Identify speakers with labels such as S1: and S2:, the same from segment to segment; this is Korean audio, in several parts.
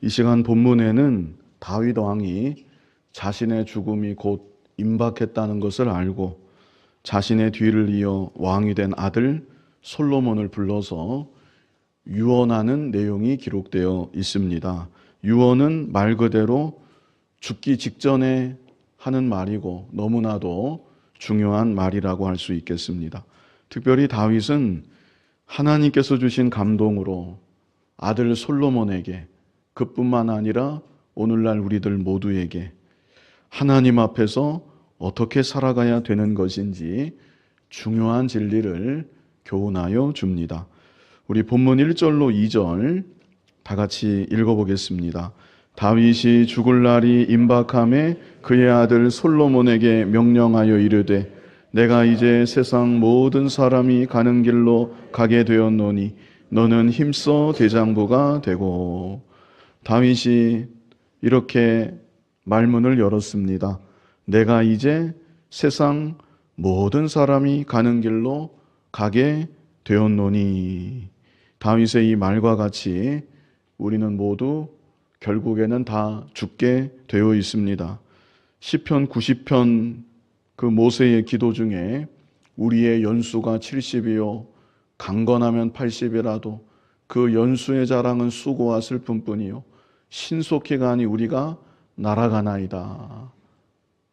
S1: 이 시간 본문에는 다윗 왕이 자신의 죽음이 곧 임박했다는 것을 알고 자신의 뒤를 이어 왕이 된 아들 솔로몬을 불러서 유언하는 내용이 기록되어 있습니다. 유언은 말 그대로 죽기 직전에 하는 말이고 너무나도 중요한 말이라고 할 수 있겠습니다. 특별히 다윗은 하나님께서 주신 감동으로 아들 솔로몬에게 그뿐만 아니라 오늘날 우리들 모두에게 하나님 앞에서 어떻게 살아가야 되는 것인지 중요한 진리를 교훈하여 줍니다. 우리 본문 1절로 2절 다 같이 읽어보겠습니다. 다윗이 죽을 날이 임박함에 그의 아들 솔로몬에게 명령하여 이르되 내가 이제 세상 모든 사람이 가는 길로 가게 되었노니 너는 힘써 대장부가 되고. 다윗이 이렇게 말문을 열었습니다. 내가 이제 세상 모든 사람이 가는 길로 가게 되었노니. 다윗의 이 말과 같이 우리는 모두 결국에는 다 죽게 되어 있습니다. 시편 90편 그 모세의 기도 중에 우리의 연수가 70이요 강건하면 80이라도 그 연수의 자랑은 수고와 슬픔뿐이요 신속히 가니 우리가 날아가나이다.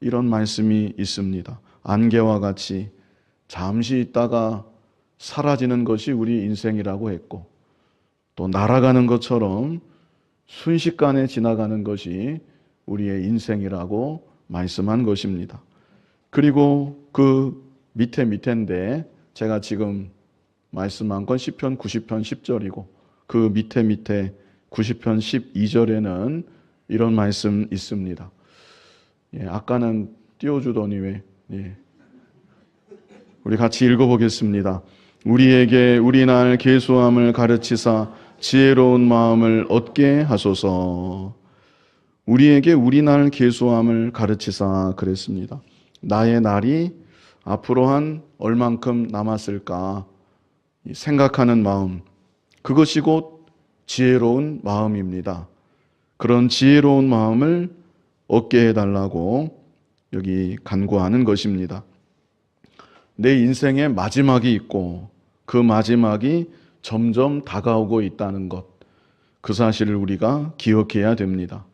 S1: 이런 말씀이 있습니다. 안개와 같이 잠시 있다가 사라지는 것이 우리 인생이라고 했고 또 날아가는 것처럼 순식간에 지나가는 것이 우리의 인생이라고 말씀한 것입니다. 그리고 그 밑인데 제가 지금 말씀한 건 시편 90편 10절이고 그 밑에 90편 12절에는 이런 말씀 있습니다. 아까는 띄워주더니 왜? 우리 같이 읽어보겠습니다. 우리에게 우리날 계수함을 가르치사 지혜로운 마음을 얻게 하소서. 우리에게 우리날 계수함을 가르치사 그랬습니다. 나의 날이 앞으로 한 얼만큼 남았을까 생각하는 마음, 그것이 곧 지혜로운 마음입니다. 그런 지혜로운 마음을 얻게 해달라고 여기 간구하는 것입니다. 내 인생의 마지막이 있고 그 마지막이 점점 다가오고 있다는 것, 그 사실을 우리가 기억해야 됩니다.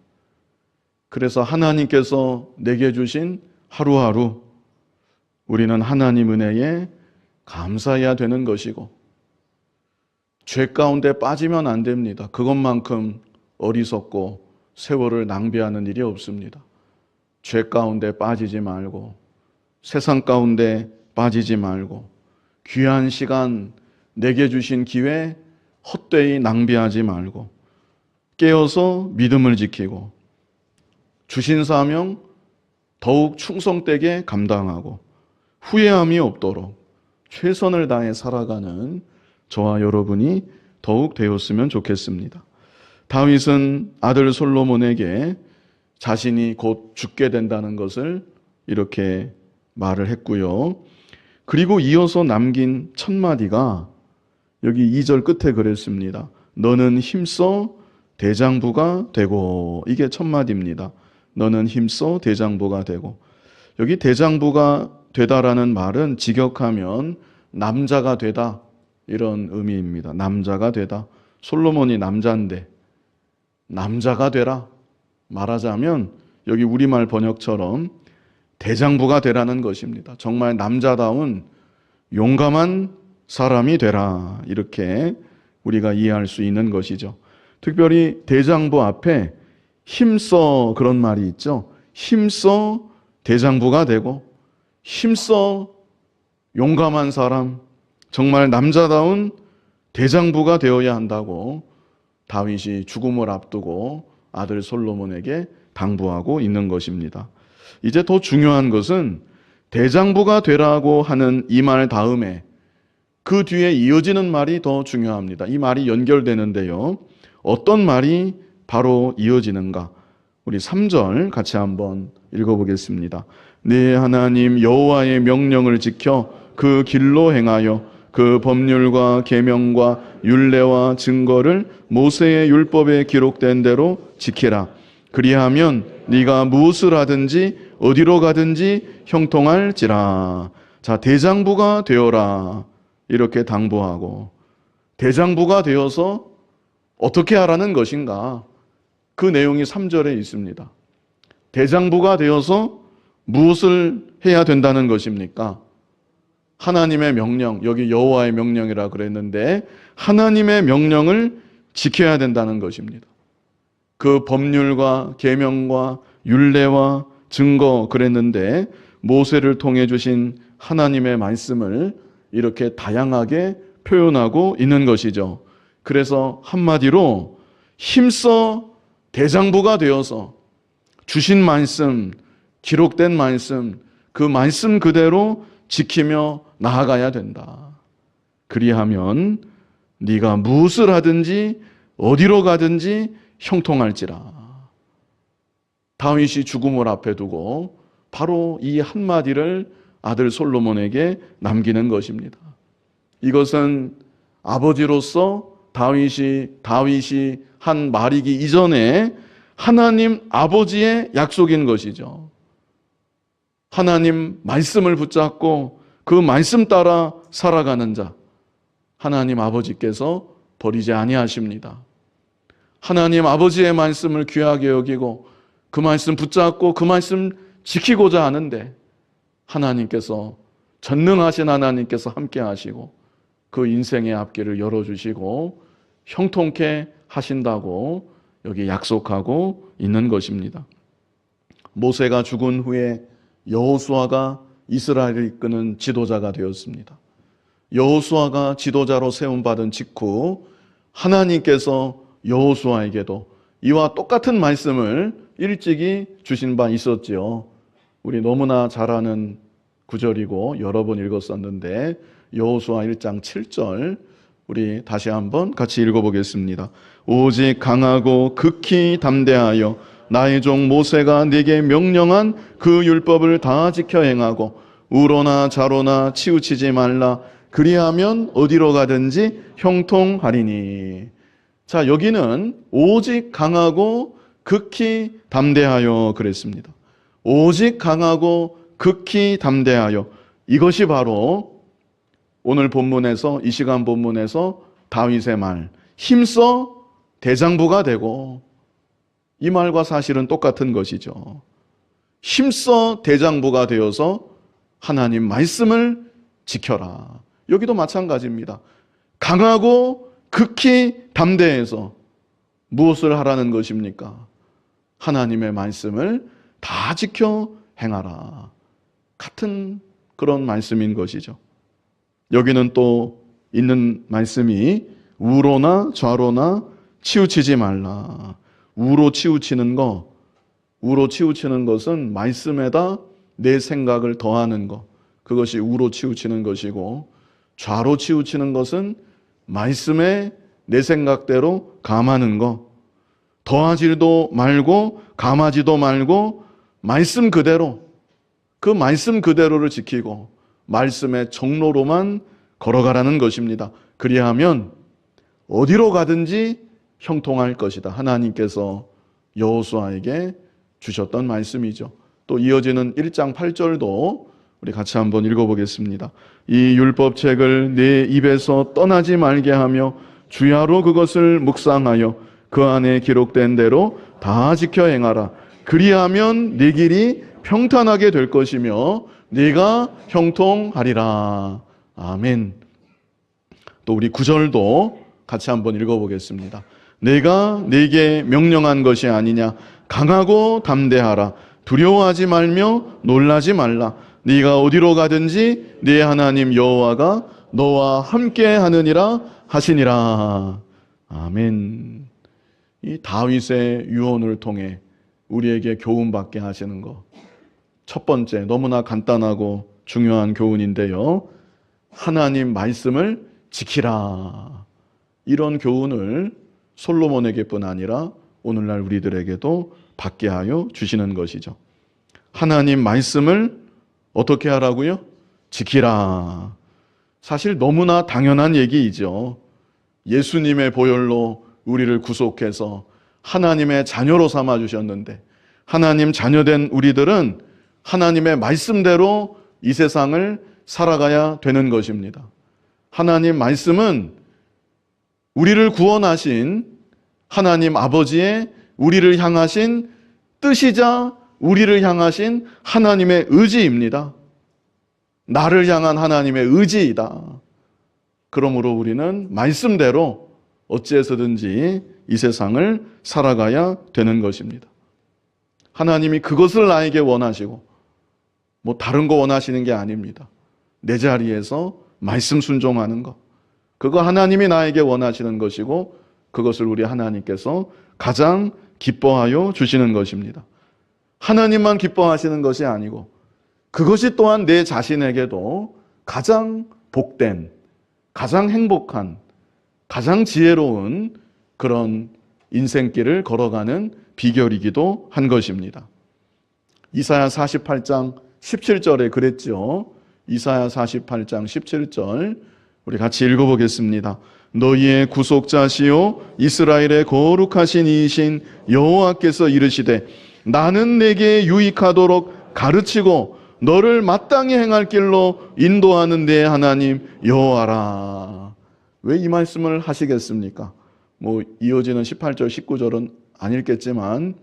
S1: 그래서 하나님께서 내게 주신 하루하루 우리는 하나님 은혜에 감사해야 되는 것이고 죄 가운데 빠지면 안 됩니다. 그것만큼 어리석고 세월을 낭비하는 일이 없습니다. 죄 가운데 빠지지 말고 세상 가운데 빠지지 말고 귀한 시간 내게 주신 기회 헛되이 낭비하지 말고 깨어서 믿음을 지키고 주신 사명 더욱 충성되게 감당하고 후회함이 없도록 최선을 다해 살아가는 저와 여러분이 더욱 되었으면 좋겠습니다. 다윗은 아들 솔로몬에게 자신이 곧 죽게 된다는 것을 이렇게 말을 했고요. 그리고 이어서 남긴 첫 마디가 여기 2절 끝에 그랬습니다. 너는 힘써 대장부가 되고. 이게 첫 마디입니다. 너는 힘써 대장부가 되고. 여기 대장부가 되다라는 말은 직역하면 남자가 되다 이런 의미입니다. 남자가 되다. 솔로몬이 남자인데 남자가 되라. 말하자면 여기 우리말 번역처럼 대장부가 되라는 것입니다. 정말 남자다운 용감한 사람이 되라. 이렇게 우리가 이해할 수 있는 것이죠. 특별히 대장부 앞에 힘써 그런 말이 있죠. 힘써 대장부가 되고 힘써 용감한 사람, 정말 남자다운 대장부가 되어야 한다고 다윗이 죽음을 앞두고 아들 솔로몬에게 당부하고 있는 것입니다. 이제 더 중요한 것은 대장부가 되라고 하는 이 말 다음에 그 뒤에 이어지는 말이 더 중요합니다. 이 말이 연결되는데요. 어떤 말이 바로 이어지는가? 우리 3절 같이 한번 읽어보겠습니다. 네 하나님 여호와의 명령을 지켜 그 길로 행하여 그 법률과 계명과 율례와 증거를 모세의 율법에 기록된 대로 지키라. 그리하면 네가 무엇을 하든지 어디로 가든지 형통할지라. 자, 대장부가 되어라. 이렇게 당부하고, 대장부가 되어서 어떻게 하라는 것인가? 그 내용이 3절에 있습니다. 대장부가 되어서 무엇을 해야 된다는 것입니까? 하나님의 명령, 여기 여호와의 명령이라 그랬는데 하나님의 명령을 지켜야 된다는 것입니다. 그 법률과 계명과 율례와 증거 그랬는데 모세를 통해 주신 하나님의 말씀을 이렇게 다양하게 표현하고 있는 것이죠. 그래서 한마디로 힘써 대장부가 되어서 주신 말씀, 기록된 말씀, 그 말씀 그대로 지키며 나아가야 된다. 그리하면 네가 무엇을 하든지 어디로 가든지 형통할지라. 다윗이 죽음을 앞에 두고 바로 이 한마디를 아들 솔로몬에게 남기는 것입니다. 이것은 아버지로서 다윗이 한 말이기 이전에 하나님 아버지의 약속인 것이죠. 하나님 말씀을 붙잡고 그 말씀 따라 살아가는 자, 하나님 아버지께서 버리지 아니하십니다. 하나님 아버지의 말씀을 귀하게 여기고 그 말씀 붙잡고 그 말씀 지키고자 하는데 하나님께서, 전능하신 하나님께서 함께 하시고 그 인생의 앞길을 열어주시고 형통케 하신다고 여기 약속하고 있는 것입니다. 모세가 죽은 후에 여호수아가 이스라엘을 이끄는 지도자가 되었습니다. 여호수아가 지도자로 세움받은 직후 하나님께서 여호수아에게도 이와 똑같은 말씀을 일찍이 주신 바 있었지요. 우리 너무나 잘 아는 구절이고 여러 번 읽었었는데 여호수아 1장 7절 우리 다시 한번 같이 읽어보겠습니다. 오직 강하고 극히 담대하여 나의 종 모세가 네게 명령한 그 율법을 다 지켜 행하고 우로나 좌로나 치우치지 말라. 그리하면 어디로 가든지 형통하리니. 자, 여기는 오직 강하고 극히 담대하여 그랬습니다. 오직 강하고 극히 담대하여, 이것이 바로 오늘 본문에서, 이 시간 본문에서 다윗의 말, 힘써 대장부가 되고, 이 말과 사실은 똑같은 것이죠. 힘써 대장부가 되어서 하나님 말씀을 지켜라. 여기도 마찬가지입니다. 강하고 극히 담대해서 무엇을 하라는 것입니까? 하나님의 말씀을 다 지켜 행하라. 같은 그런 말씀인 것이죠. 여기는 또 있는 말씀이 우로나 좌로나 치우치지 말라. 우로 치우치는 것은 말씀에다 내 생각을 더하는 것, 그것이 우로 치우치는 것이고, 좌로 치우치는 것은 말씀에 내 생각대로 감하는 것, 더하지도 말고 감하지도 말고 말씀 그대로, 그 말씀 그대로를 지키고 말씀의 정로로만 걸어가라는 것입니다. 그리하면 어디로 가든지 형통할 것이다. 하나님께서 여호수아에게 주셨던 말씀이죠. 또 이어지는 1장 8절도 우리 같이 한번 읽어보겠습니다. 이 율법책을 내 입에서 떠나지 말게 하며 주야로 그것을 묵상하여 그 안에 기록된 대로 다 지켜 행하라. 그리하면 네 길이 평탄하게 될 것이며 네가 형통하리라. 아멘. 또 우리 9절도 같이 한번 읽어보겠습니다. 내가 네게 명령한 것이 아니냐. 강하고 담대하라. 두려워하지 말며 놀라지 말라. 네가 어디로 가든지 네 하나님 여호와가 너와 함께 하느니라 하시니라. 아멘. 이 다윗의 유언을 통해 우리에게 교훈받게 하시는 것, 첫 번째 너무나 간단하고 중요한 교훈인데요. 하나님 말씀을 지키라. 이런 교훈을 솔로몬에게뿐 아니라 오늘날 우리들에게도 받게 하여 주시는 것이죠. 하나님 말씀을 어떻게 하라고요? 지키라. 사실 너무나 당연한 얘기이죠. 예수님의 보혈로 우리를 구속해서 하나님의 자녀로 삼아 주셨는데, 하나님 자녀된 우리들은 하나님의 말씀대로 이 세상을 살아가야 되는 것입니다. 하나님 말씀은 우리를 구원하신 하나님 아버지의 우리를 향하신 뜻이자 우리를 향하신 하나님의 의지입니다. 나를 향한 하나님의 의지이다. 그러므로 우리는 말씀대로 어찌해서든지 이 세상을 살아가야 되는 것입니다. 하나님이 그것을 나에게 원하시고 뭐 다른 거 원하시는 게 아닙니다. 내 자리에서 말씀 순종하는 것, 그거 하나님이 나에게 원하시는 것이고 그것을 우리 하나님께서 가장 기뻐하여 주시는 것입니다. 하나님만 기뻐하시는 것이 아니고 그것이 또한 내 자신에게도 가장 복된, 가장 행복한, 가장 지혜로운 그런 인생길을 걸어가는 비결이기도 한 것입니다. 이사야 48장 17절에 그랬죠. 이사야 48장 17절 우리 같이 읽어보겠습니다. 너희의 구속자시요 이스라엘의 거룩하신 이이신 여호와께서 이르시되 나는 내게 유익하도록 가르치고 너를 마땅히 행할 길로 인도하는 내 하나님 여호와라. 왜 이 말씀을 하시겠습니까? 뭐 이어지는 18절 19절은 안 읽겠지만,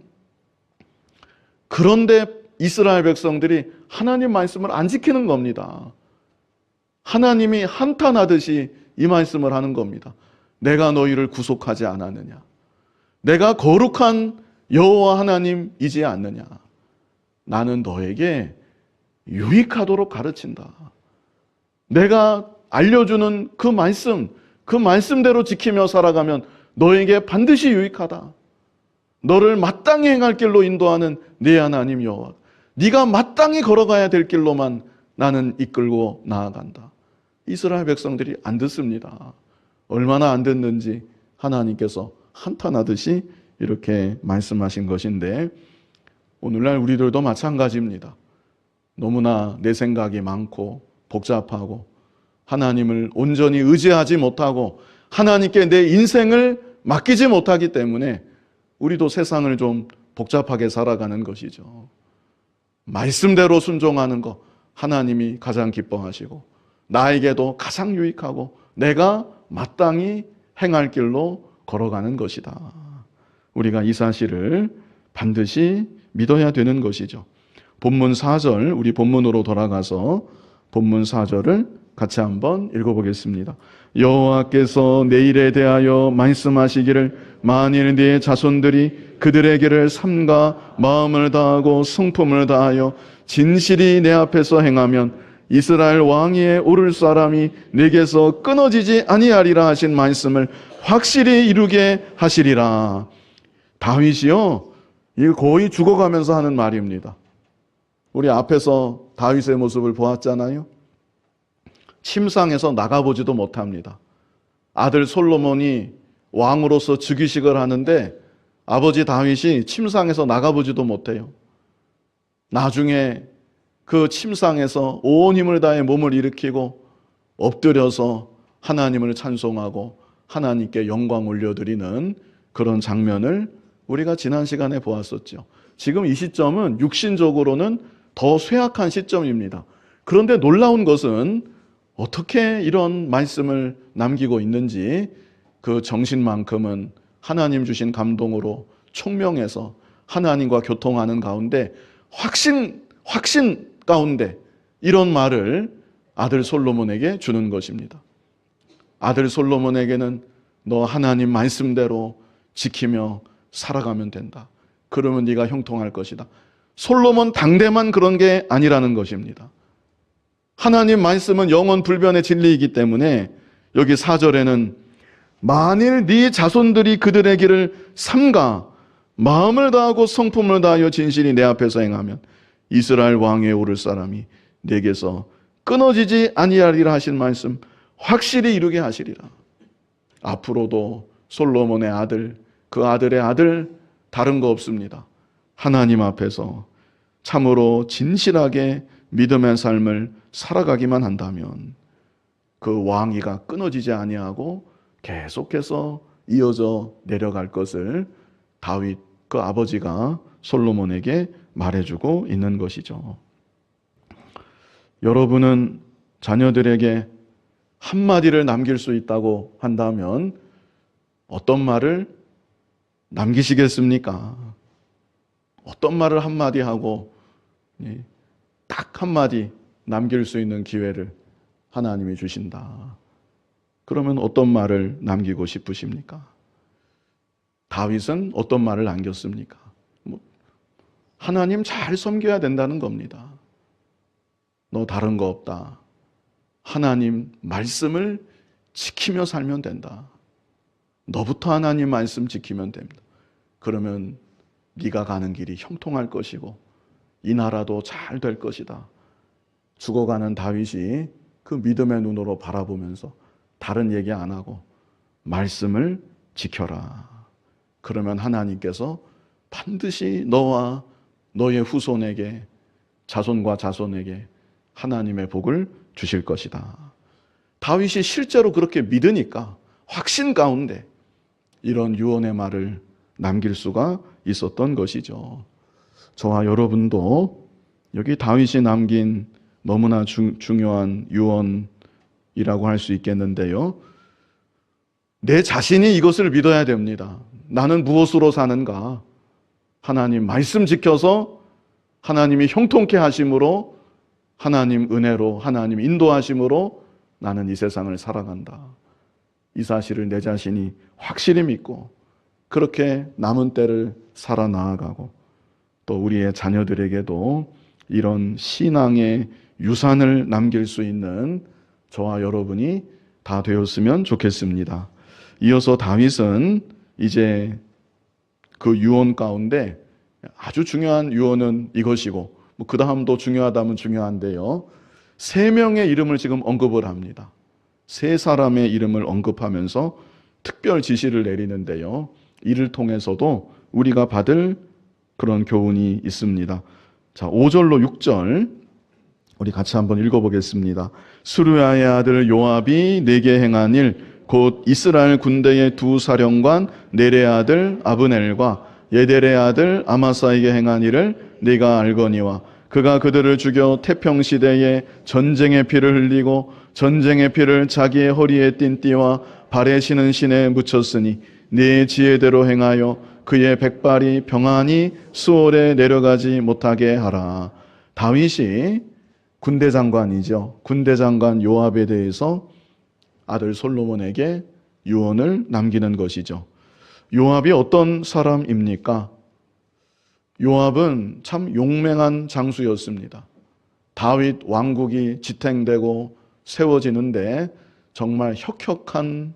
S1: 그런데 이스라엘 백성들이 하나님 말씀을 안 지키는 겁니다. 하나님이 한탄하듯이 이 말씀을 하는 겁니다. 내가 너희를 구속하지 않았느냐? 내가 거룩한 여호와 하나님이지 않느냐? 나는 너에게 유익하도록 가르친다. 내가 알려주는 그 말씀대로 지키며 살아가면 너에게 반드시 유익하다. 너를 마땅히 행할 길로 인도하는 네 하나님 여호와, 네가 마땅히 걸어가야 될 길로만 나는 이끌고 나아간다. 이스라엘 백성들이 안 듣습니다. 얼마나 안 듣는지 하나님께서 한탄하듯이 이렇게 말씀하신 것인데, 오늘날 우리들도 마찬가지입니다. 너무나 내 생각이 많고 복잡하고 하나님을 온전히 의지하지 못하고 하나님께 내 인생을 맡기지 못하기 때문에 우리도 세상을 좀 복잡하게 살아가는 것이죠. 말씀대로 순종하는 것, 하나님이 가장 기뻐하시고 나에게도 가장 유익하고 내가 마땅히 행할 길로 걸어가는 것이다. 우리가 이 사실을 반드시 믿어야 되는 것이죠. 본문 4절, 우리 본문으로 돌아가서 본문 4절을 같이 한번 읽어보겠습니다. 여호와께서 내 일에 대하여 말씀하시기를 만일 네 자손들이 그들에게를 삼가 마음을 다하고 성품을 다하여 진실이 내 앞에서 행하면 이스라엘 왕위에 오를 사람이 내게서 끊어지지 아니하리라 하신 말씀을 확실히 이루게 하시리라. 다윗이요, 이거 거의 죽어가면서 하는 말입니다. 우리 앞에서 다윗의 모습을 보았잖아요. 침상에서 나가보지도 못합니다. 아들 솔로몬이 왕으로서 즉위식을 하는데 아버지 다윗이 침상에서 나가보지도 못해요. 나중에 그 침상에서 온 힘을 다해 몸을 일으키고 엎드려서 하나님을 찬송하고 하나님께 영광 올려드리는 그런 장면을 우리가 지난 시간에 보았었죠. 지금 이 시점은 육신적으로는 더 쇠약한 시점입니다. 그런데 놀라운 것은 어떻게 이런 말씀을 남기고 있는지 그 정신만큼은 하나님 주신 감동으로 총명해서 하나님과 교통하는 가운데 확신 가운데 이런 말을 아들 솔로몬에게 주는 것입니다. 아들 솔로몬에게는 너 하나님 말씀대로 지키며 살아가면 된다. 그러면 네가 형통할 것이다. 솔로몬 당대만 그런 게 아니라는 것입니다. 하나님 말씀은 영원 불변의 진리이기 때문에 여기 4절에는 만일 네 자손들이 그들의 길을 삼가 마음을 다하고 성품을 다하여 진실이 내 앞에서 행하면 이스라엘 왕위에 오를 사람이 내게서 끊어지지 아니하리라 하신 말씀 확실히 이루게 하시리라. 앞으로도 솔로몬의 아들, 그 아들의 아들 다른 거 없습니다. 하나님 앞에서 참으로 진실하게 믿음의 삶을 살아가기만 한다면 그 왕위가 끊어지지 아니하고 계속해서 이어져 내려갈 것을 다윗 그 아버지가 솔로몬에게 말해주고 있는 것이죠. 여러분은 자녀들에게 한마디를 남길 수 있다고 한다면 어떤 말을 남기시겠습니까? 어떤 말을 한마디 하고 딱 한마디 남길 수 있는 기회를 하나님이 주신다. 그러면 어떤 말을 남기고 싶으십니까? 다윗은 어떤 말을 남겼습니까? 하나님 잘 섬겨야 된다는 겁니다. 너 다른 거 없다. 하나님 말씀을 지키며 살면 된다. 너부터 하나님 말씀 지키면 됩니다. 그러면 네가 가는 길이 형통할 것이고 이 나라도 잘 될 것이다. 죽어가는 다윗이 그 믿음의 눈으로 바라보면서 다른 얘기 안 하고 말씀을 지켜라. 그러면 하나님께서 반드시 너와 너의 후손에게, 자손과 자손에게 하나님의 복을 주실 것이다. 다윗이 실제로 그렇게 믿으니까 확신 가운데 이런 유언의 말을 남길 수가 있었던 것이죠. 저와 여러분도 여기 다윗이 남긴 너무나 중요한 유언이라고 할 수 있겠는데요. 내 자신이 이것을 믿어야 됩니다. 나는 무엇으로 사는가? 하나님 말씀 지켜서 하나님이 형통케 하심으로, 하나님 은혜로, 하나님 인도하심으로 나는 이 세상을 살아간다. 이 사실을 내 자신이 확실히 믿고 그렇게 남은 때를 살아나가고 또 우리의 자녀들에게도 이런 신앙의 유산을 남길 수 있는 저와 여러분이 다 되었으면 좋겠습니다. 이어서 다윗은 이제 그 유언 가운데 아주 중요한 유언은 이것이고 그 다음도 중요하다면 중요한데요. 3명의 이름을 지금 언급을 합니다. 3사람의 이름을 언급하면서 특별 지시를 내리는데요. 이를 통해서도 우리가 받을 그런 교훈이 있습니다. 자, 5절로 6절 우리 같이 한번 읽어보겠습니다. 수르야의 아들 요압이 내게 행한 일 곧 이스라엘 군대의 2 사령관 넬의 아들 아브넬과 예델의 아들 아마사에게 행한 일을 네가 알거니와 그가 그들을 죽여 태평시대에 전쟁의 피를 흘리고 전쟁의 피를 자기의 허리에 띤 띠와 발에 신은 신에 묻혔으니 네 지혜대로 행하여 그의 백발이 평안히 수월에 내려가지 못하게 하라. 다윗이 군대 장관이죠. 군대 장관 요압에 대해서 아들 솔로몬에게 유언을 남기는 것이죠. 요압이 어떤 사람입니까? 요압은 참 용맹한 장수였습니다. 다윗 왕국이 지탱되고 세워지는데 정말 혁혁한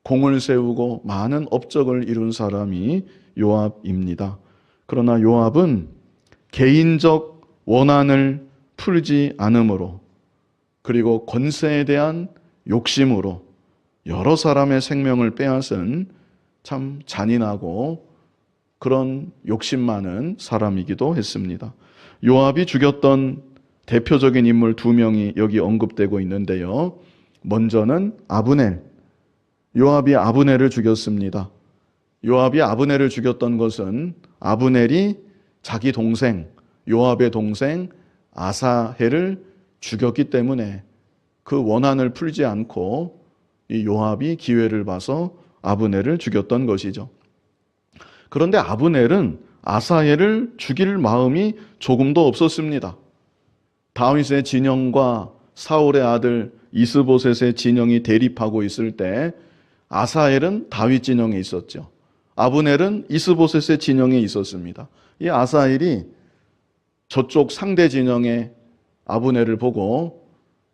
S1: 공을 세우고 많은 업적을 이룬 사람이 요압입니다. 그러나 요압은 개인적 원한을 풀지 않음으로 그리고 권세에 대한 욕심으로 여러 사람의 생명을 빼앗은 참 잔인하고 그런 욕심 많은 사람이기도 했습니다. 요압이 죽였던 대표적인 인물 2명이 여기 언급되고 있는데요. 먼저는 아브넬. 요압이 아브넬을 죽였습니다. 요압이 아브넬을 죽였던 것은 아브넬이 자기 동생, 요압의 동생 아사헬을 죽였기 때문에 그 원한을 풀지 않고 이 요압이 기회를 봐서 아브넬을 죽였던 것이죠. 그런데 아브넬은 아사헬을 죽일 마음이 조금도 없었습니다. 다윗의 진영과 사울의 아들 이스보셋의 진영이 대립하고 있을 때 아사헬은 다윗 진영에 있었죠. 아브넬은 이스보셋의 진영에 있었습니다. 이 아사헬이 저쪽 상대 진영의 아브넬을 보고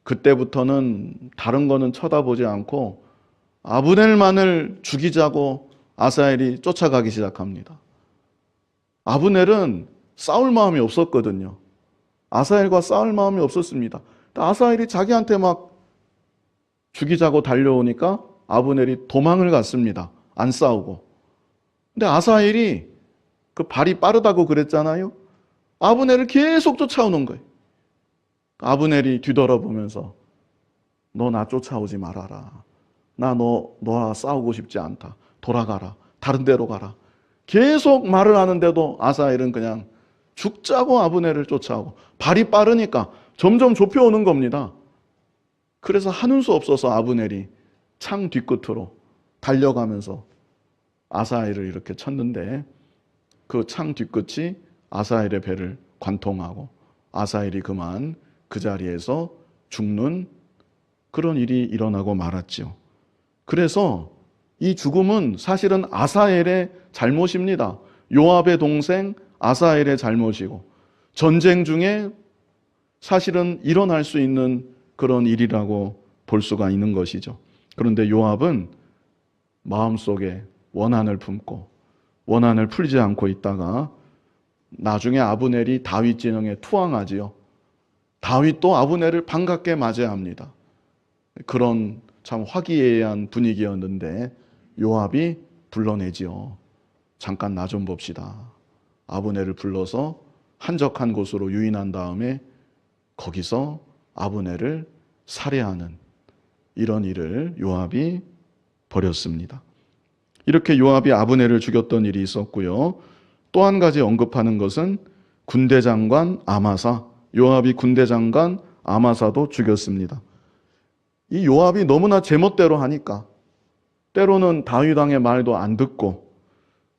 S1: 그때부터는 다른 거는 쳐다보지 않고 아브넬만을 죽이자고 아사헬이 쫓아가기 시작합니다. 아브넬은 싸울 마음이 없었거든요. 아사헬과 싸울 마음이 없었습니다. 아사헬이 자기한테 막 죽이자고 달려오니까 아브넬이 도망을 갔습니다. 안 싸우고. 근데 아사헬이 그 발이 빠르다고 그랬잖아요. 아브넬을 계속 쫓아오는 거예요. 아브넬이 뒤돌아보면서 너 나 쫓아오지 말아라. 나 너와 싸우고 싶지 않다. 돌아가라. 다른 데로 가라. 계속 말을 하는데도 아사헬은 그냥 죽자고 아브넬을 쫓아오고, 발이 빠르니까 점점 좁혀오는 겁니다. 그래서 하는 수 없어서 아브넬이 창 뒤끝으로 달려가면서 아사헬을 이렇게 쳤는데, 그 창 뒤끝이 아사헬의 배를 관통하고 아사헬이 그만 그 자리에서 죽는 그런 일이 일어나고 말았죠. 그래서 이 죽음은 사실은 아사헬의 잘못입니다. 요압의 동생 아사헬의 잘못이고, 전쟁 중에 사실은 일어날 수 있는 그런 일이라고 볼 수가 있는 것이죠. 그런데 요압은 마음속에 원한을 품고 원한을 풀지 않고 있다가 나중에 아브넬이 다윗 진영에 투항하지요. 다윗도 아브넬을 반갑게 맞이합니다. 그런 참 화기애애한 분위기였는데 요압이 불러내지요. 잠깐 나 좀 봅시다. 아브넬을 불러서 한적한 곳으로 유인한 다음에 거기서 아브넬을 살해하는 이런 일을 요압이 벌였습니다. 이렇게 요압이 아브넬을 죽였던 일이 있었고요. 또 한 가지 언급하는 것은 군대장관 아마사, 요압이 군대장관 아마사도 죽였습니다. 이 요압이 너무나 제멋대로 하니까 때로는 다윗 왕의 말도 안 듣고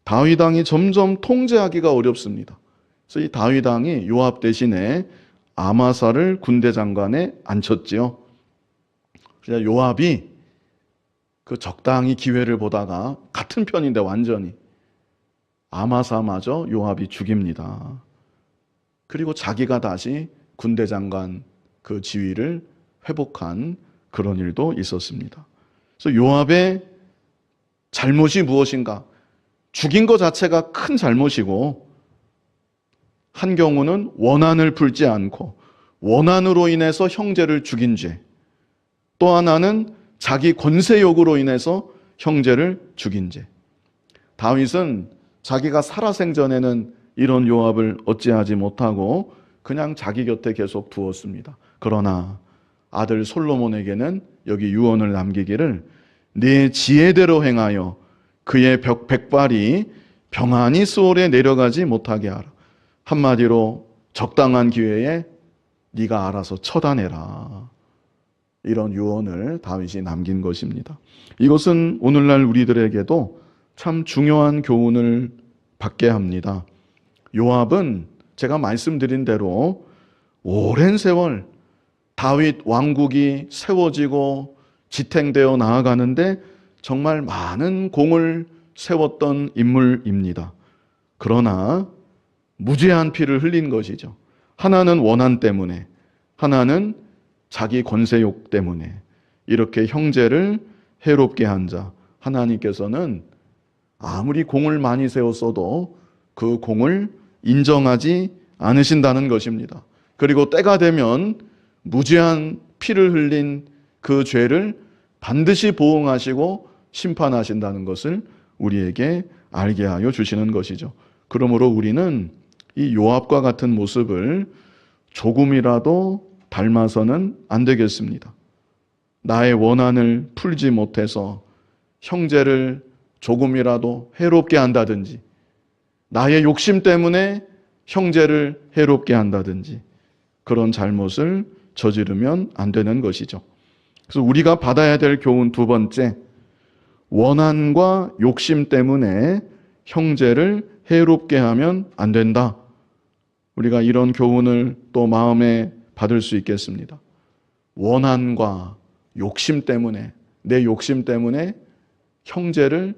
S1: 다윗 왕이 점점 통제하기가 어렵습니다. 그래서 이 다윗 왕이 요압 대신에 아마사를 군대장관에 앉혔지요. 그래서 요압이 그 적당히 기회를 보다가 같은 편인데 완전히 아마사마저 요압이 죽입니다. 그리고 자기가 다시 군대장관 그 지위를 회복한 그런 일도 있었습니다. 그래서 요압의 잘못이 무엇인가? 죽인 것 자체가 큰 잘못이고, 한 경우는 원한을 풀지 않고 원한으로 인해서 형제를 죽인 죄, 또 하나는 자기 권세욕으로 인해서 형제를 죽인 죄. 다윗은 자기가 살아생전에는 이런 요압을 어찌하지 못하고 그냥 자기 곁에 계속 두었습니다. 그러나 아들 솔로몬에게는 여기 유언을 남기기를 네 지혜대로 행하여 그의 백발이 평안히 스올에 내려가지 못하게 하라. 한마디로 적당한 기회에 네가 알아서 처단해라. 이런 유언을 다윗이 남긴 것입니다. 이것은 오늘날 우리들에게도 참 중요한 교훈을 받게 합니다. 요압은 제가 말씀드린 대로 오랜 세월 다윗 왕국이 세워지고 지탱되어 나아가는데 정말 많은 공을 세웠던 인물입니다. 그러나 무죄한 피를 흘린 것이죠. 하나는 원한 때문에, 하나는 자기 권세욕 때문에 이렇게 형제를 해롭게 한 자, 하나님께서는 아무리 공을 많이 세웠어도 그 공을 인정하지 않으신다는 것입니다. 그리고 때가 되면 무죄한 피를 흘린 그 죄를 반드시 보응하시고 심판하신다는 것을 우리에게 알게 하여 주시는 것이죠. 그러므로 우리는 이 요압과 같은 모습을 조금이라도 닮아서는 안 되겠습니다. 나의 원한을 풀지 못해서 형제를 조금이라도 해롭게 한다든지, 나의 욕심 때문에 형제를 해롭게 한다든지, 그런 잘못을 저지르면 안 되는 것이죠. 그래서 우리가 받아야 될 교훈 두 번째, 원한과 욕심 때문에 형제를 해롭게 하면 안 된다. 우리가 이런 교훈을 또 마음에 받을 수 있겠습니다. 원한과 욕심 때문에, 내 욕심 때문에 형제를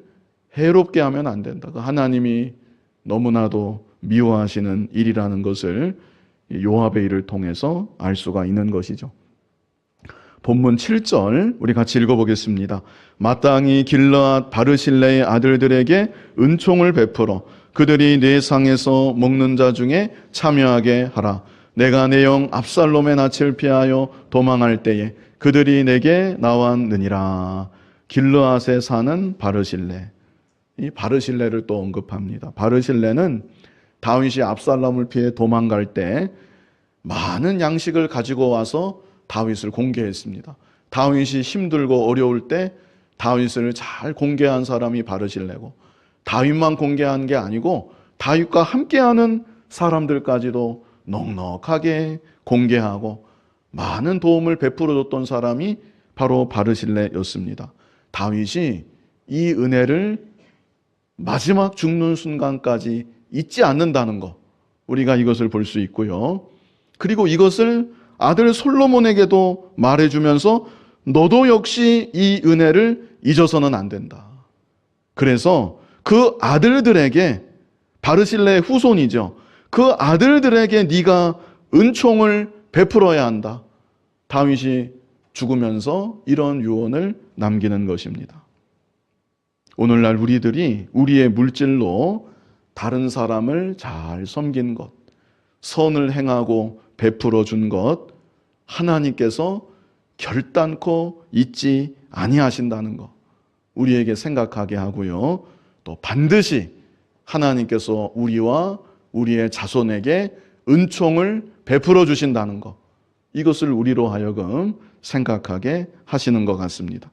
S1: 해롭게 하면 안 된다. 하나님이 너무나도 미워하시는 일이라는 것을 요압의 일을 통해서 알 수가 있는 것이죠. 본문 7절 우리 같이 읽어보겠습니다. 마땅히 길르앗 바르실레의 아들들에게 은총을 베풀어 그들이 내 상에서 먹는 자 중에 참여하게 하라. 내가 내 영 압살롬의 낯을 피하여 도망할 때에 그들이 내게 나왔느니라. 길르앗에 사는 바르실레. 이 바르실레를 또 언급합니다. 바르실레는 다윗이 압살롬을 피해 도망갈 때 많은 양식을 가지고 와서 다윗을 공개했습니다. 다윗이 힘들고 어려울 때 다윗을 잘 공개한 사람이 바르실레고, 다윗만 공개한 게 아니고 다윗과 함께하는 사람들까지도 넉넉하게 공개하고 많은 도움을 베풀어 줬던 사람이 바로 바르실레였습니다. 다윗이 이 은혜를 마지막 죽는 순간까지 잊지 않는다는 것, 우리가 이것을 볼 수 있고요. 그리고 이것을 아들 솔로몬에게도 말해주면서 너도 역시 이 은혜를 잊어서는 안 된다. 그래서 그 아들들에게, 바르실레의 후손이죠, 그 아들들에게 네가 은총을 베풀어야 한다. 다윗이 죽으면서 이런 유언을 남기는 것입니다. 오늘날 우리들이 우리의 물질로 다른 사람을 잘 섬긴 것, 선을 행하고 베풀어 준 것, 하나님께서 결단코 잊지 아니하신다는 것, 우리에게 생각하게 하고요. 또 반드시 하나님께서 우리와 우리의 자손에게 은총을 베풀어 주신다는 것, 이것을 우리로 하여금 생각하게 하시는 것 같습니다.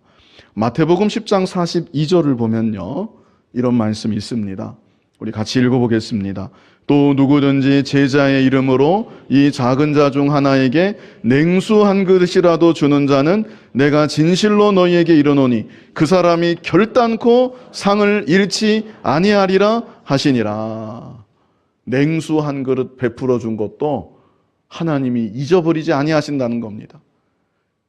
S1: 마태복음 10장 42절을 보면요, 이런 말씀이 있습니다. 우리 같이 읽어보겠습니다. 또 누구든지 제자의 이름으로 이 작은 자 중 하나에게 냉수 한 그릇이라도 주는 자는 내가 진실로 너희에게 이르노니 그 사람이 결단코 상을 잃지 아니하리라 하시니라. 냉수 한 그릇 베풀어 준 것도 하나님이 잊어버리지 아니하신다는 겁니다.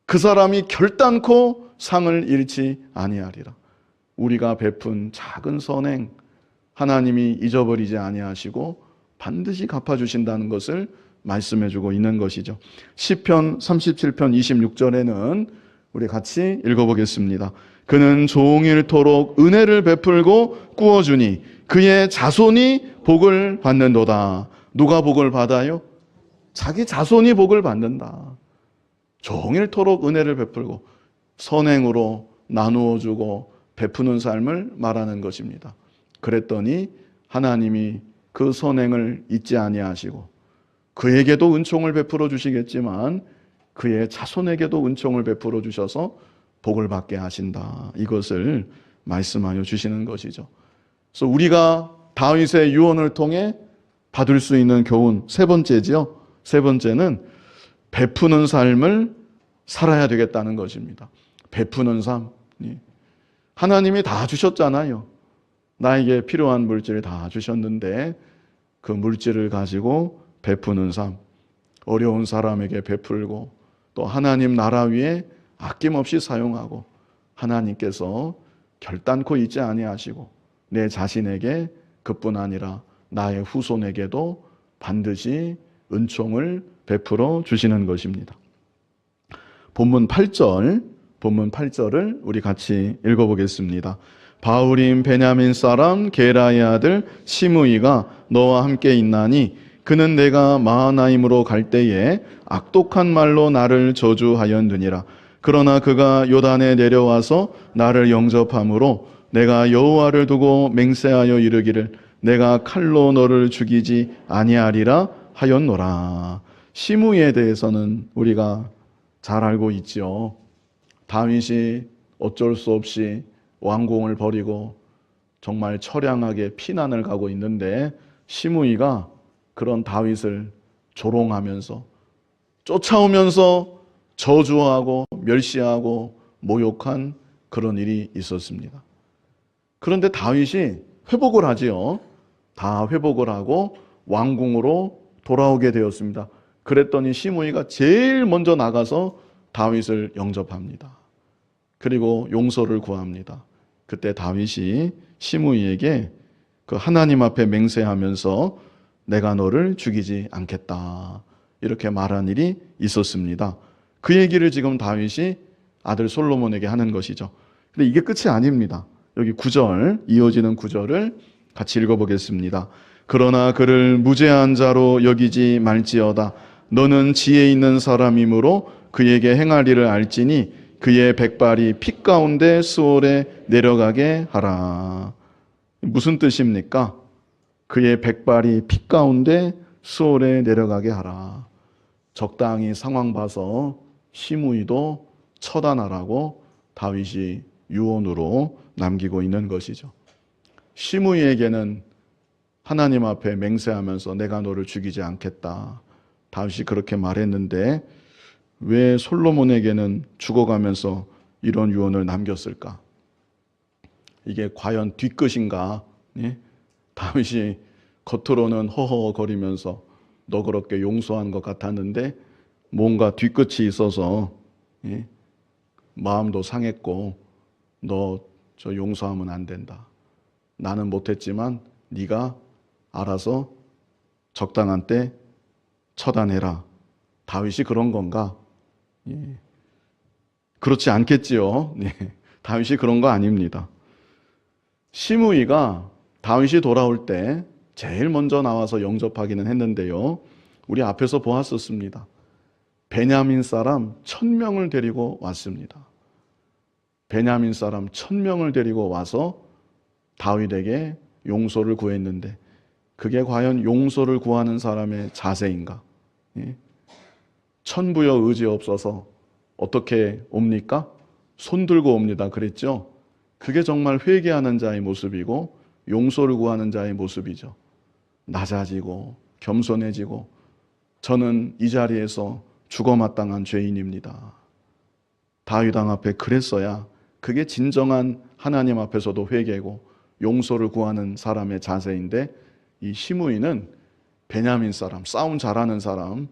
S1: 그 사람이 결단코 상을 잃지 아니하리라. 우리가 베푼 작은 선행, 하나님이 잊어버리지 아니하시고 반드시 갚아주신다는 것을 말씀해주고 있는 것이죠. 시편 37편 26절에는 우리 같이 읽어보겠습니다. 그는 종일토록 은혜를 베풀고 꾸어주니 그의 자손이 복을 받는도다. 누가 복을 받아요? 자기 자손이 복을 받는다. 종일토록 은혜를 베풀고 선행으로 나누어주고 베푸는 삶을 말하는 것입니다. 그랬더니 하나님이 그 선행을 잊지 아니하시고 그에게도 은총을 베풀어 주시겠지만 그의 자손에게도 은총을 베풀어 주셔서 복을 받게 하신다. 이것을 말씀하여 주시는 것이죠. 그래서 우리가 다윗의 유언을 통해 받을 수 있는 교훈 세 번째지요. 세 번째는 베푸는 삶을 살아야 되겠다는 것입니다. 베푸는 삶. 하나님이 다 주셨잖아요. 나에게 필요한 물질을 다 주셨는데 그 물질을 가지고 베푸는 삶, 어려운 사람에게 베풀고 또 하나님 나라 위에 아낌없이 사용하고 하나님께서 결단코 잊지 아니하시고 내 자신에게 그뿐 아니라 나의 후손에게도 반드시 은총을 베풀어 주시는 것입니다. 본문 8절을 우리 같이 읽어보겠습니다. 바울임 베냐민 사람 게라의 아들 시므이가 너와 함께 있나니 그는 내가 마하나임으로 갈 때에 악독한 말로 나를 저주하였느니라. 그러나 그가 요단에 내려와서 나를 영접함으로 내가 여호와를 두고 맹세하여 이르기를 내가 칼로 너를 죽이지 아니하리라 하였노라. 시므이에 대해서는 우리가 잘 알고 있죠. 다윗이 어쩔 수 없이 왕궁을 버리고 정말 처량하게 피난을 가고 있는데 시므이가 그런 다윗을 조롱하면서 쫓아오면서 저주하고 멸시하고 모욕한 그런 일이 있었습니다. 그런데 다윗이 회복을 하지요. 다 회복을 하고 왕궁으로 돌아오게 되었습니다. 그랬더니 시므이가 제일 먼저 나가서 다윗을 영접합니다. 그리고 용서를 구합니다. 그때 다윗이 시므이에게 그 하나님 앞에 맹세하면서 내가 너를 죽이지 않겠다 이렇게 말한 일이 있었습니다. 그 얘기를 지금 다윗이 아들 솔로몬에게 하는 것이죠. 근데 이게 끝이 아닙니다. 여기 9절, 이어지는 9절을 같이 읽어보겠습니다. 그러나 그를 무죄한 자로 여기지 말지어다. 너는 지혜 있는 사람이므로 그에게 행할 일을 알지니 그의 백발이 피 가운데 수월에 내려가게 하라. 무슨 뜻입니까? 그의 백발이 피 가운데 수월에 내려가게 하라. 적당히 상황 봐서 시므이도 처단하라고 다윗이 유언으로 남기고 있는 것이죠. 시므이에게는 하나님 앞에 맹세하면서 내가 너를 죽이지 않겠다. 다윗이 그렇게 말했는데 왜 솔로몬에게는 죽어가면서 이런 유언을 남겼을까? 이게 과연 뒤끝인가? 예? 다윗이 겉으로는 허허거리면서 너그럽게 용서한 것 같았는데 뭔가 뒤끝이 있어서 예? 마음도 상했고 너 저 용서하면 안 된다. 나는 못했지만 네가 알아서 적당한 때 처단해라. 다윗이 그런 건가? 예. 그렇지 않겠지요. 예. 다윗이 그런 거 아닙니다. 시므이가 다윗이 돌아올 때 제일 먼저 나와서 영접하기는 했는데요. 우리 앞에서 보았었습니다. 베냐민 사람 1000명을 데리고 왔습니다. 베냐민 사람 1000명을 데리고 와서 다윗에게 용서를 구했는데 그게 과연 용서를 구하는 사람의 자세인가? 예? 천부여 의지 없어서 어떻게 옵니까? 손 들고 옵니다. 그랬죠? 그게 정말 회개하는 자의 모습이고 용서를 구하는 자의 모습이죠. 낮아지고 겸손해지고 저는 이 자리에서 죽어마땅한 죄인입니다. 다윗 왕 앞에 그랬어야 그게 진정한 하나님 앞에서도 회개고 용서를 구하는 사람의 자세인데 이 시므이는 베냐민 사람, 싸움 잘하는 사람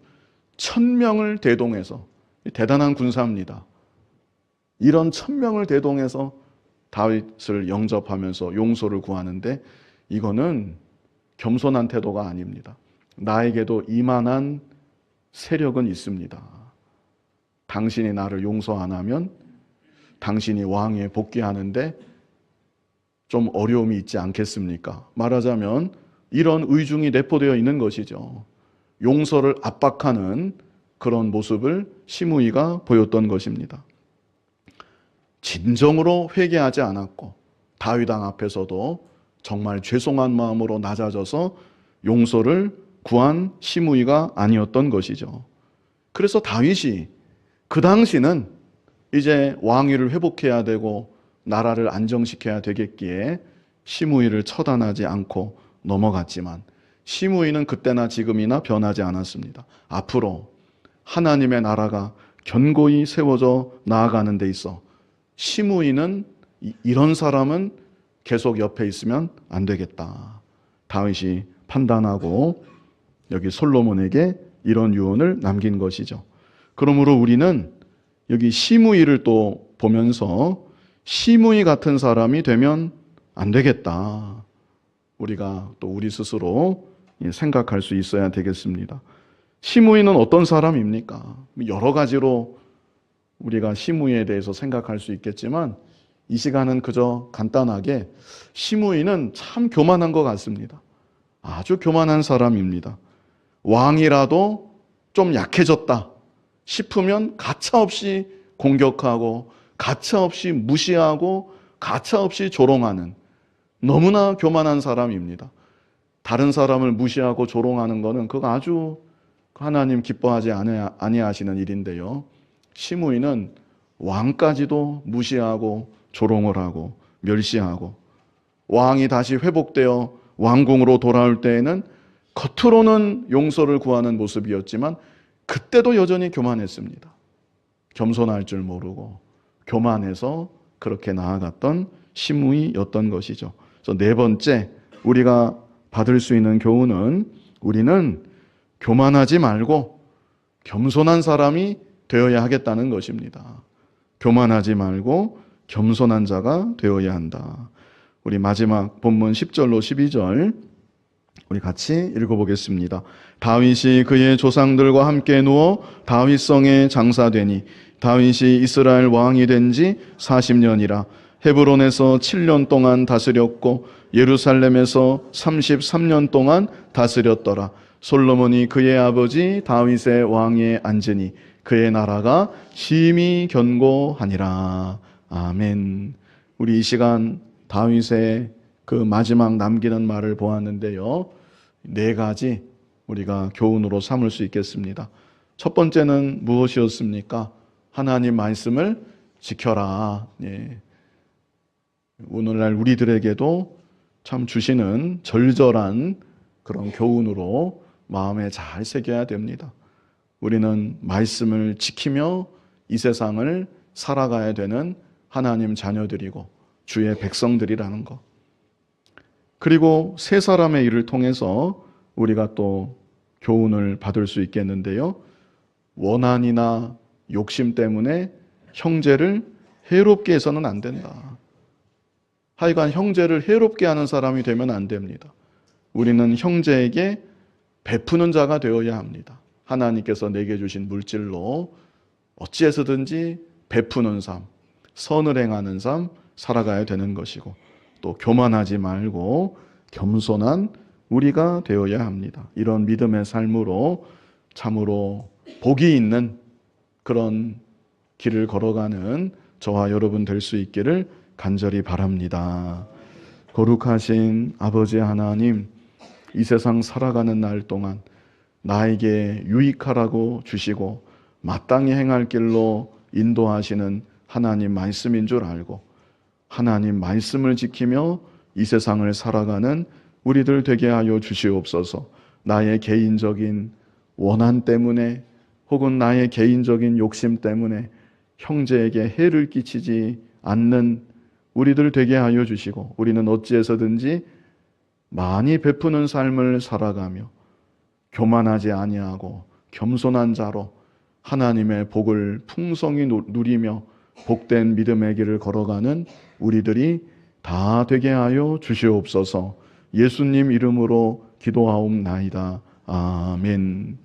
S1: 1000명을 대동해서 대단한 군사입니다. 이런 1000명을 대동해서 다윗을 영접하면서 용서를 구하는데 이거는 겸손한 태도가 아닙니다. 나에게도 이만한 세력은 있습니다. 당신이 나를 용서 안 하면 당신이 왕위에 복귀하는데 좀 어려움이 있지 않겠습니까? 말하자면 이런 의중이 내포되어 있는 것이죠. 용서를 압박하는 그런 모습을 시므이가 보였던 것입니다. 진정으로 회개하지 않았고 다윗 왕 앞에서도 정말 죄송한 마음으로 낮아져서 용서를 구한 시므이가 아니었던 것이죠. 그래서 다윗이 그 당시는 이제 왕위를 회복해야 되고 나라를 안정시켜야 되겠기에 시므이를 처단하지 않고 넘어갔지만 시므이는 그때나 지금이나 변하지 않았습니다. 앞으로 하나님의 나라가 견고히 세워져 나아가는 데 있어 시므이는 이런 사람은 계속 옆에 있으면 안 되겠다. 다윗이 판단하고 여기 솔로몬에게 이런 유언을 남긴 것이죠. 그러므로 우리는 여기 시므이를 또 보면서 시므이 같은 사람이 되면 안 되겠다. 우리가 또 우리 스스로 생각할 수 있어야 되겠습니다. 시므이는 어떤 사람입니까? 여러 가지로 우리가 시므이에 대해서 생각할 수 있겠지만 이 시간은 그저 간단하게 시므이는 참 교만한 것 같습니다. 아주 교만한 사람입니다. 왕이라도 좀 약해졌다 싶으면 가차없이 공격하고 가차없이 무시하고 가차없이 조롱하는 너무나 교만한 사람입니다. 다른 사람을 무시하고 조롱하는 것은 그거 아주 하나님 기뻐하지 아니하시는 일인데요. 시므이는 왕까지도 무시하고 조롱을 하고 멸시하고 왕이 다시 회복되어 왕궁으로 돌아올 때에는 겉으로는 용서를 구하는 모습이었지만 그때도 여전히 교만했습니다. 겸손할 줄 모르고 교만해서 그렇게 나아갔던 시므이였던 것이죠. 그래서 네 번째 우리가 받을 수 있는 교훈은 우리는 교만하지 말고 겸손한 사람이 되어야 하겠다는 것입니다. 교만하지 말고 겸손한 자가 되어야 한다. 우리 마지막 본문 10절로 12절 우리 같이 읽어보겠습니다. 다윗이 그의 조상들과 함께 누워 다윗성에 장사되니 다윗이 이스라엘 왕이 된 지 40년이라 헤브론에서 7년 동안 다스렸고 예루살렘에서 33년 동안 다스렸더라. 솔로몬이 그의 아버지 다윗의 왕위에 앉으니 그의 나라가 심히 견고하니라. 아멘. 우리 이 시간 다윗의 그 마지막 남기는 말을 보았는데요. 네 가지 우리가 교훈으로 삼을 수 있겠습니다. 첫 번째는 무엇이었습니까? 하나님 말씀을 지켜라. 예. 오늘날 우리들에게도 참 주시는 절절한 그런 교훈으로 마음에 잘 새겨야 됩니다. 우리는 말씀을 지키며 이 세상을 살아가야 되는 하나님 자녀들이고 주의 백성들이라는 것. 그리고 세 사람의 일을 통해서 우리가 또 교훈을 받을 수 있겠는데요. 원한이나 욕심 때문에 형제를 해롭게 해서는 안 된다. 하여간 형제를 해롭게 하는 사람이 되면 안 됩니다. 우리는 형제에게 베푸는 자가 되어야 합니다. 하나님께서 내게 주신 물질로 어찌해서든지 베푸는 삶, 선을 행하는 삶 살아가야 되는 것이고, 또 교만하지 말고 겸손한 우리가 되어야 합니다. 이런 믿음의 삶으로 참으로 복이 있는 그런 길을 걸어가는 저와 여러분 될 수 있기를 간절히 바랍니다. 거룩하신 아버지 하나님, 이 세상 살아가는 날 동안 나에게 유익하라고 주시고 마땅히 행할 길로 인도하시는 하나님 말씀인 줄 알고 하나님 말씀을 지키며 이 세상을 살아가는 우리들 되게 하여 주시옵소서. 나의 개인적인 원한 때문에 혹은 나의 개인적인 욕심 때문에 형제에게 해를 끼치지 않는 우리들 되게 하여 주시고, 우리는 어찌해서든지 많이 베푸는 삶을 살아가며 교만하지 아니하고 겸손한 자로 하나님의 복을 풍성히 누리며 복된 믿음의 길을 걸어가는 우리들이 다 되게 하여 주시옵소서. 예수님 이름으로 기도하옵나이다. 아멘.